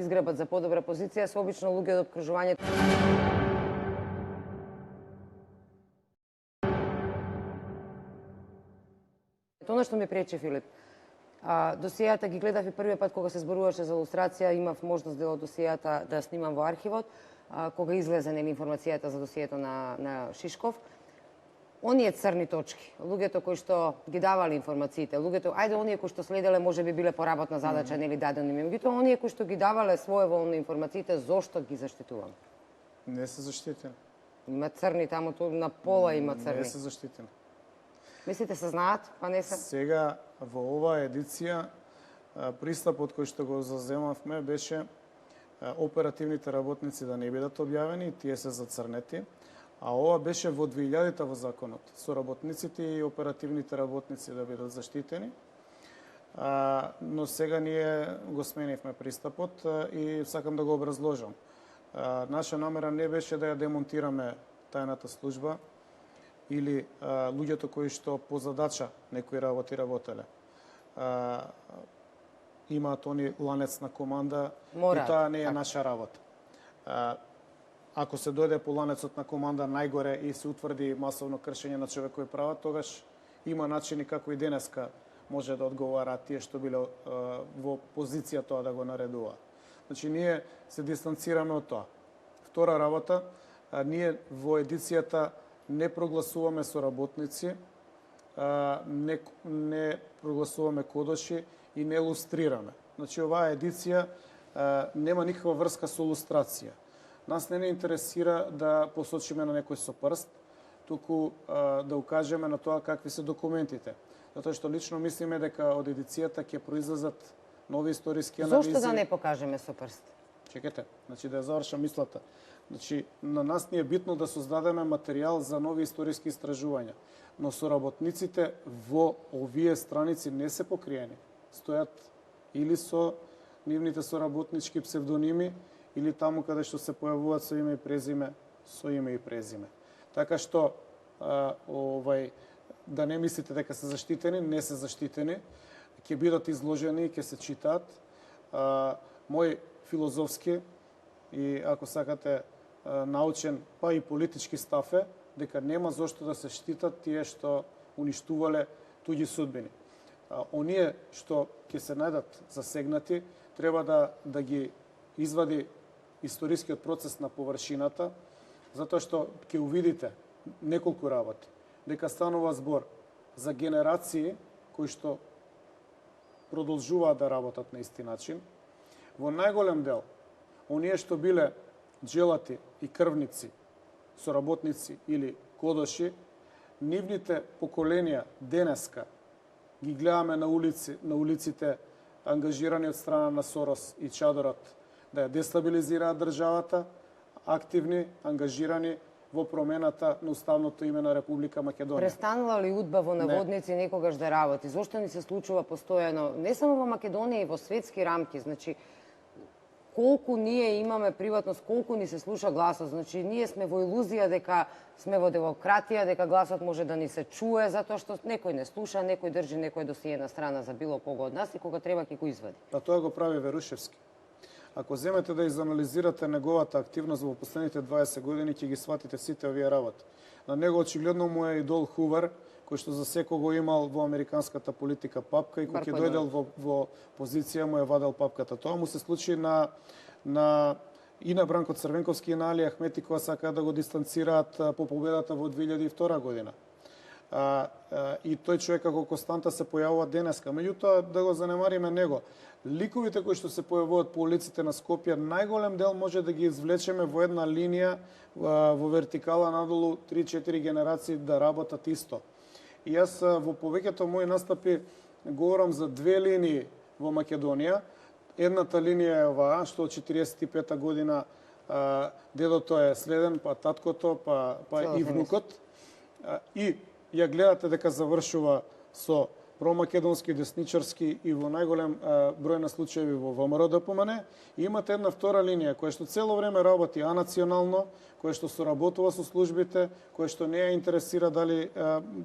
изгребат за подобра позиција се обично луѓе од опкружувањето. Тоа што ми пречи, Филип, досијата ги гледав и првиот пат кога се зборуваше за илустрација, имав можност дел од досијата да снимам во архивот, кога излезе информацијата за досијето на Шишков. Оние црни точки, луѓето кои што ги давале информациите, луѓето, ајде оние кои што следеле можеби биле поработна задача нели дадени им, меѓутоа оние кои што ги давале своеволно информациите, зошто ги заштитувам? Не се заштитени. Има црни таму, на пола има црни. Не се заштитени. Мислите се знаат, па не се? Сега во оваа едиција пристапот кој што го заземавме беше оперативните работници да не бидат објавени, тие се зацрнети. А ова беше во 2000-та во законот. Соработниците и оперативните работници да бидат заштитени. Но сега ние го сменивме пристапот и сакам да го образложам. Наша намера не беше да ја демонтираме тајната служба или луѓето кои што по задача некои работеле. Имаат они ланец на команда и тоа не е наша работа. Ако се дојде по ланецот на команда најгоре и се утврди масовно кршење на човекови права, тогаш има начини како и денеска може да одговараат тие што биле во позиција тоа да го наредува. Значи, ние се дистанцираме од тоа. Втора работа, ние во едицијата не прогласуваме соработници, не прогласуваме кодоши и не илустрираме. Значи, оваа едиција нема никаква врска со илустрација. Нас не интересира да посочиме на некој со прст, туку да укажеме на тоа какви се документите. Затоа што лично мислиме дека од едицијата ќе произлезат нови историски анализи. Зошто да не покажеме со прст? Чекайте, значи да ја завршам мислата. Значи, на нас ни е битно да создадеме материјал за нови историски истражувања, но соработниците во овие страници не се покриени. Стојат или со нивните соработнички псевдоними, или таму каде што се појавуваат со име и презиме, со име и презиме. Така што, да не мислите дека се заштитени, не се заштитени, ќе бидат изложени и ќе се читаат. Мој филозофски и, ако сакате, научен, па и политички став е дека нема зошто да се штитат тие што уништувале туѓи судбини. Оние што ќе се најдат засегнати, треба да ги извади историскиот процес на површината, затоа што ќе увидите неколку работи, дека станува збор за генерации кои што продолжуваат да работат на исти начин. Во најголем дел, оние што биле джелати и крвници, соработници или кодоши, нивните поколенија денеска ги гледаме на улиците ангажирани од страна на Сорос и Чадорот да ја дестабилизираат државата, активни, ангажирани во промената на уставното име на Република Македонија. Престанала ли удба во наводници некогаш да работи? Зошто ни се случува постојано, не само во Македонија, и во светски рамки? Значи, колку ние имаме приватност, колку ни се слуша гласот. Значи, ние сме во илузија дека сме во демократија, дека гласот може да ни се чуе, затоа што некој не слуша, некој држи некој досие на страна за било кого од нас и кога треба ќе го извади. Па тоа го прави Верушевски. Ако земете да изанализирате неговата активност во последните 20 години, ќе ги сватите сите овие работи. На него очигледно му е идол Хувер, кој што за секого имал во американската политика папка и кој ќе дојдел во позиција му е вадел папката. Тоа му се случи и на Бранко Црвенковски и на Али Ахмети, кога сакаат да го дистанцираат по победата во 2002 година. И тој човек како константа се појавува денеска. Меѓутоа, да го занемариме него. Ликовите кои што се појавуваат по улиците на Скопје, најголем дел може да ги извлечеме во една линија, во вертикала надолу 3-4 генерации да работат исто. И јас во повеќето мои настапи говорам за две линии во Македонија. Едната линија е оваа, што од 45-та година дедото е следен, па таткото, па и внукот. И ја гледате дека завршува со промакедонски, десничарски и во најголем број на случаи во ВМРО-ДПМН. И имате една втора линија која што цело време работи анационално, која што соработува со службите, која што не ја интересира дали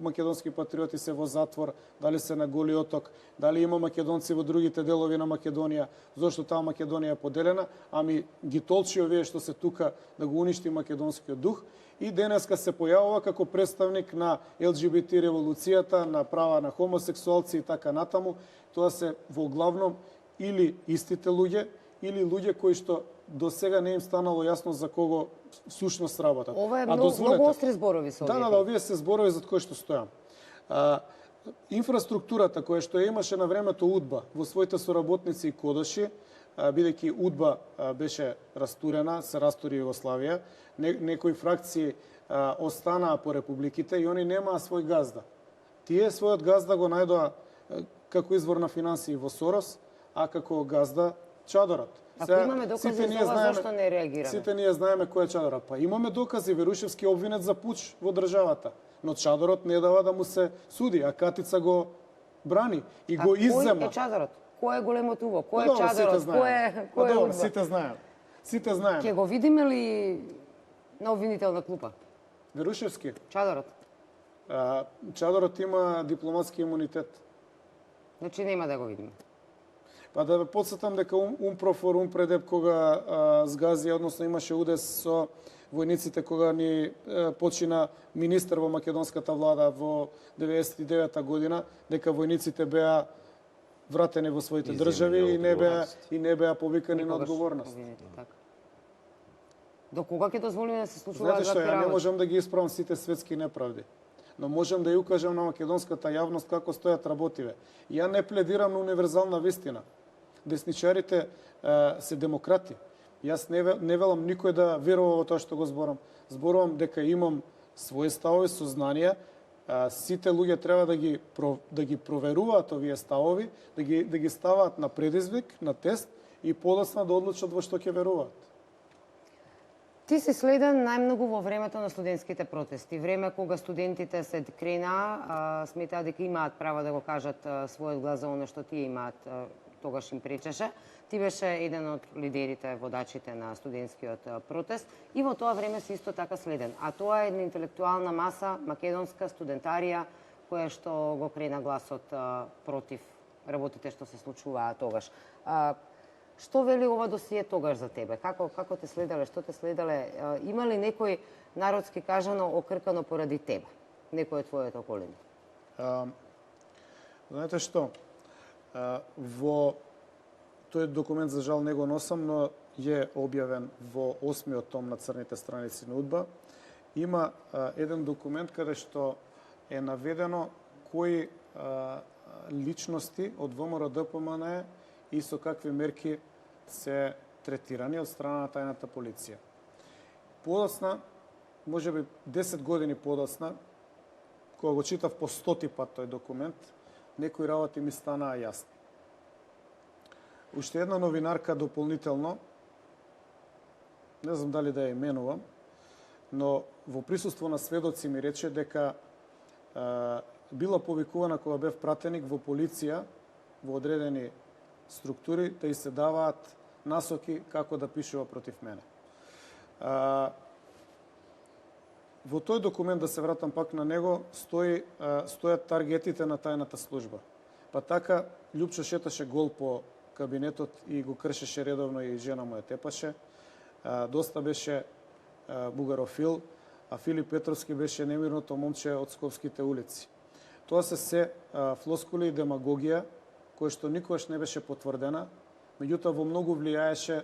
македонски патриоти се во затвор, дали се на Голи оток, дали има македонци во другите делови на Македонија, зошто таа Македонија е поделена, ами ги толчи овие што се тука да го уништи македонскиот дух. И денеска се појавува како представник на ЛГБТ револуцијата, на права на хомосексуалци и така натаму. Тоа се во главном или истите луѓе, или луѓе кои што до сега не им станало јасно за кого сушност работат. Ова е многу остри зборови со овие. Да, овие се зборови за кои што стојам. Инфраструктурата која што имаше на времето УДБА во своите соработници и кодоши, бидејќи УДБА беше растурена, се растури Југославија, некои фракции останаа по републиките и они немаа свој газда. Тие својот газда го најдоа како извор на финансии во Сорос, а како газда Чадорот. Ако имаме докази за ова, зашто не реагираме? Сите ние знаеме кој е Чадорот. Па имаме докази, Верушевски обвинет за пуч во државата, но Чадорот не дава да му се суди, а Катица го брани и го иззема. Кој е Чадорот? Кој е големото уво? Кој е Чадорот? Кој е УДБА? Сите знаеме. Сите знаеме. Ќе го видиме ли на обвинителна клупа? Верушевски? Чадорот? Чадорот има дипломатски имунитет. Значи нема да го видиме. Па да ве подсетам дека Умпрофор, Умпредеп, кога згази, односно имаше удес со војниците, кога ни почина министер во македонската влада во 99-та година, дека војниците беа вратени во своите држави и не беа повикани на одговорност. До кога ќе дозволиме да се случуваат вакви работи? Знаете што, ја не можам да ги исправам сите светски неправди, но можам да ја укажам на македонската јавност како стојат работиве. Ја не пледирам на универзална вистина. Десничарите се демократи. Јас не велам никој да верува во тоа што го зборам. Зборувам дека имам своји ставови, сознанија. Сите луѓе треба да ги проверуваат овие ставови, да ги ставаат на предизвик, на тест и подоцна да одлучат во што ќе веруваат. Ти си следен најмногу во времето на студентските протести. Време кога студентите се крена, сметаат дека имаат право да го кажат својот глас за оно што тие имаат, тогаш им пречеше. Ти беше еден од лидерите, водачите на студентскиот протест и во тоа време си исто така следен. А тоа е една интелектуална маса, македонска студентарија, која што го крена гласот против работите што се случуваа тогаш. Што вели ова досие тогаш за тебе? Како те следеле? Што те следеле? Има ли некој, народски кажано, окркано поради тебе? Некој од твојата околина? Знаете што? Во тој документ, за жал, не го носам, но е објавен во 8-миот том на црните страници на УДБА. Има еден документ каде што е наведено кои личности од ВМРО-ДПМН и со какви мерки се третирани од страна на тајната полиција. Подоцна, можеби 10 години подоцна, кога го читав по 100 пат тој документ, некои работи ми станаа јасни. Уште една новинарка дополнително, не знам дали да ја именувам, но во присуство на сведоци ми рече дека била повикувана кога бев пратеник во полиција, во одредени структури, да и се даваат насоки како да пишува против мене. Во тој документ, да се вратам пак на него, стојат таргетите на тајната служба. Па така, Љупчо шеташе гол по кабинетот и го кршеше редовно и жена му ја тепаше. Доста беше бугарофил, а Филип Петровски беше немирното момче од скопските улици. Тоа се флоскули и демагогија, која што никогаш не беше потврдена, меѓутоа во многу влијаеше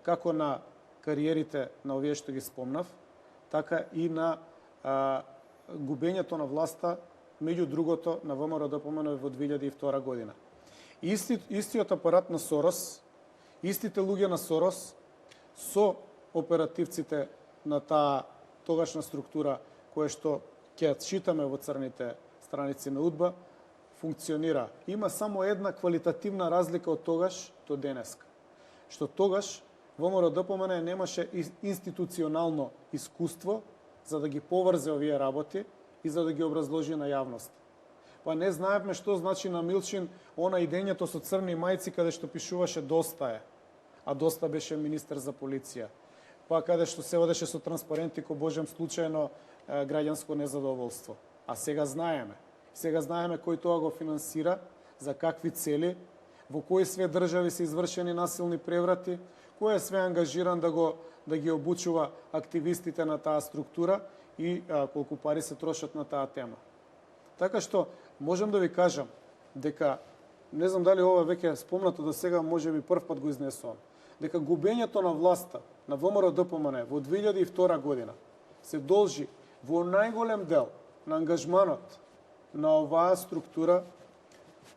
како на кариерите на овие што ги спомнав, така и на губењето на власта, меѓу другото, на ВМРО-ДПМН во 2002 година. Истиот апарат на Сорос, истите луѓе на Сорос, со оперативците на таа тогашна структура, која што ќе читаме во црните страници на УДБА, функционира. Има само една квалитативна разлика од тогаш до денеска. Што тогаш ВМРО-ДПМН немаше институционално искуство за да ги поврзе овие работи и за да ги образложи на јавност. Па не знаевме што значи на Милчин она идењето со црни мајци каде што пишуваше доста е. А доста беше министер за полиција. Па каде што се одеше со транспаренти ко Божем случајно граѓанско незадоволство. А сега знаеме. Сега знаеме кој тоа го финансира, за какви цели, во кои све држави се извршени насилни преврати, кој е све ангажиран да ги обучува активистите на таа структура и колку пари се трошат на таа тема. Така што можам да ви кажам дека, не знам дали ова веќе спомнато до сега, можеби прв пат го изнесувам, дека губењето на власта на ВМРО-ДПМН во 2002 година се должи во најголем дел на ангажманот на оваа структура,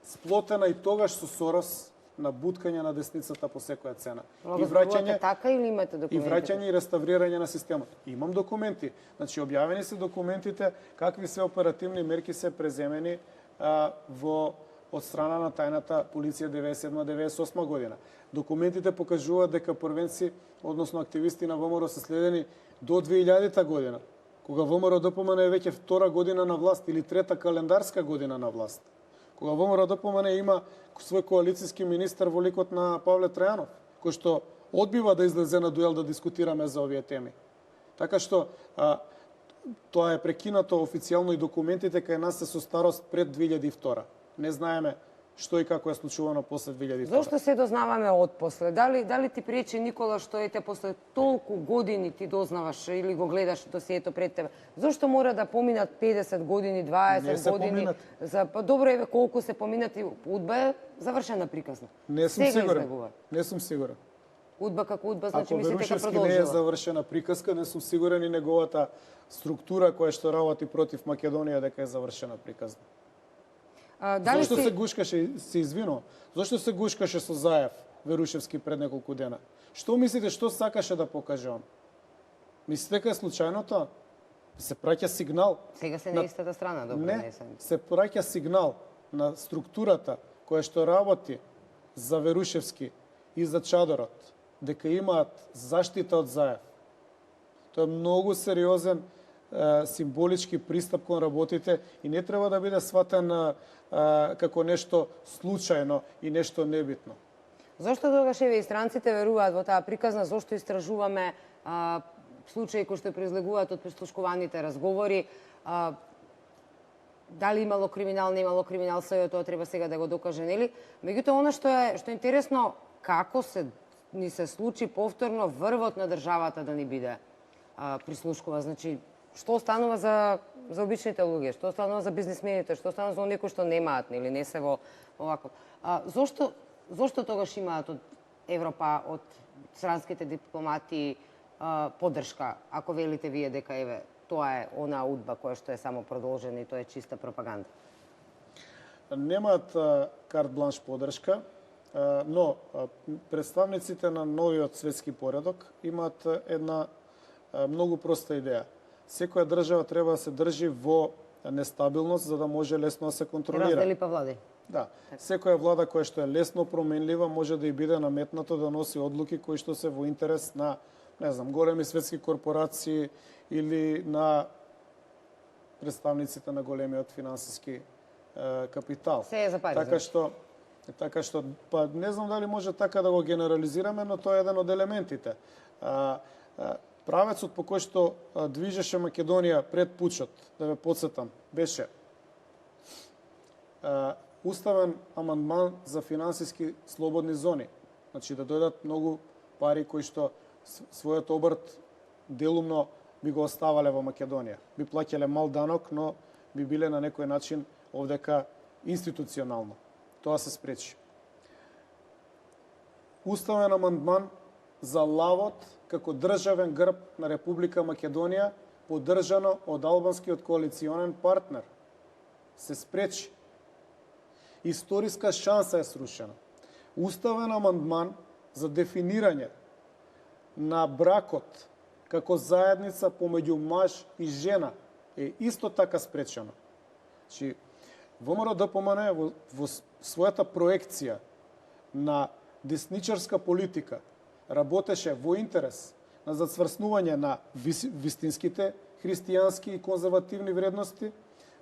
сплотена и тогаш со Сорос, на буткање на десницата по секоја цена. И враќање така или имате документи? И враќање и реставрирање на системот. Имам документи. Значи објавени се документите какви се оперативни мерки се преземени од страна на тајната полиција 97-98 година. Документите покажуваат дека првенци, односно активисти на ВМРО се следени до 2000 година, кога ВМРО-ДПМН е веќе втора година на власт или трета календарска година на власт. Кога ВМРО-ДПМН има свој коалицијски министер во ликот на Павле Трајанов, кој што одбива да излезе на дуел да дискутираме за овие теми. Така што тоа е прекинато официјално и документите кај нас се со старост пред 2002. Не знаеме што и како е случувано после 2002. Зошто се дознаваме отпосле? Дали ти пречи, Никола, што ете после толку години ти дознаваш или го гледаш досието пред тебе? Зошто мора да поминат 50 години, 20 години? Добро еве колку се поминати, УДБА е завршена приказна. Не сум сигурен. Не сум сигурен. УДБА како УДБА, значи мислите дека продолжува. продолжува? Не е завршена приказка, не сум сигурен и неговата структура која што работи против Македонија дека е завршена приказна. Зошто се гушкаше, се извинувам, зошто се гушкаше со Заев Верушевски пред неколку дена? Што мислите, што сакаше да покаже он? Мислите дека е случајно тоа? Се праќа сигнал. Сега се на истата страна, добро, не се праќа сигнал на структурата која што работи за Верушевски и за Чадорот, дека имаат заштита од Заев. Тоа е многу сериозен символички пристап кон работите и не треба да биде сватен како нешто случајно и нешто небитно. Зошто тогаш еве и странците веруваат во таа приказна, зошто истражуваме случаи кои што произлегуваат од прислушкуваните разговори, дали имало криминал, не имало криминал, се тоа треба сега да го докаже, нели? Меѓутоа, она што е интересно, како ни се случи повторно врвот на државата да ни биде прислушкува. Значи, што останува за обичните луѓе, што останува за бизнисмените, што останува за оние кои што немаат, нели, не се во овако. Зошто тогаш имаат од Европа, од странските дипломати поддршка, ако велите вие дека еве тоа е она УДБА која што е само продолжена и тоа е чиста пропаганда? Немаат карт бланш поддршка, но представниците на новиот светски поредок имаат една многу проста идеја. Секоја држава треба да се држи во нестабилност за да може лесно да се контролира. Раздели па влади. Да. Секоја влада која што е лесно променлива може да и биде наметнато да носи одлуки кои што се во интерес на, не знам, големи светски корпорации или на представниците на големиот финансиски капитал. Се е за пари. Така што, па не знам дали може така да го генерализираме, но тоа е еден од елементите. Правецот по кој што движеше Македонија пред пучот, да ве подсетам, беше уставен амандман за финансиски слободни зони. Значи да дојдат многу пари кои што својот обрт делумно би го оставале во Македонија. Би плаќале мал данок, но би биле на некој начин овдека институционално. Тоа се спречи. Уставен амандман за лавот како државен грб на Република Македонија, поддржано од албанскиот коалиционен партнер. Се спречи. Историска шанса е срушена. Уставен амандман за дефинирање на бракот како заедница помеѓу маж и жена е исто така спречено. Значи, ВМРО-ДПМН во својата проекција на десничарска политика работеше во интерес на зацврснување на вистинските христијански и конзервативни вредности,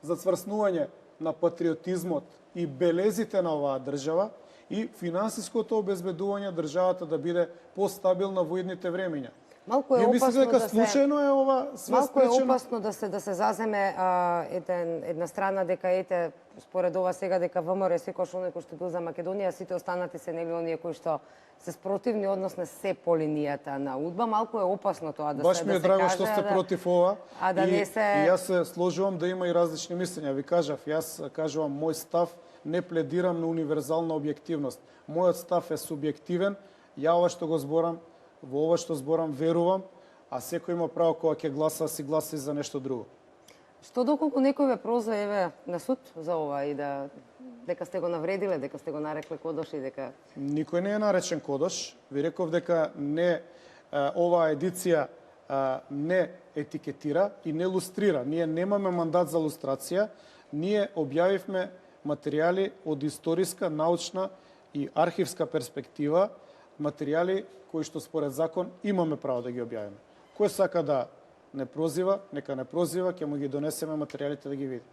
зацврснување на патриотизмот и белезите на оваа држава и финансиското обезбедување државата да биде постабилна во идните времења. Малку е опасно дека да се случајно е ова све Малку е спречено. опасно да се заземе една страна дека ете според ова сега дека ВМРО секојаш оној кој што бил за Македонија, сите останати се нели оние кои што се спротивни, односно се по линијата на УДБА. Малку е опасно тоа да Баш се ми е драго што сте против ова. А да не се И јас се сложувам да има и различни мислења. Ви кажав, јас кажувам мој став, не пледирам на универзална објективност. Мојот став е субјективен. Ја ова што го зборам, во ова што зборам верувам, а секој има право кога ќе гласа, си гласа и за нешто друго. Што доколку некој ве прозва еве на суд за ова и дека сте го навредиле, дека сте го нарекле кодош и дека Никој не е наречен кодош. Ви реков дека не оваа едиција не етикетира и не лустрира. Ние немаме мандат за лустрација. Ние објавивме материјали од историска, научна и архивска перспектива, материјали кои што според закон имаме право да ги објавиме. Кој сака да не прозива, нека не прозива, ќе му ги донесеме материјалите да ги види.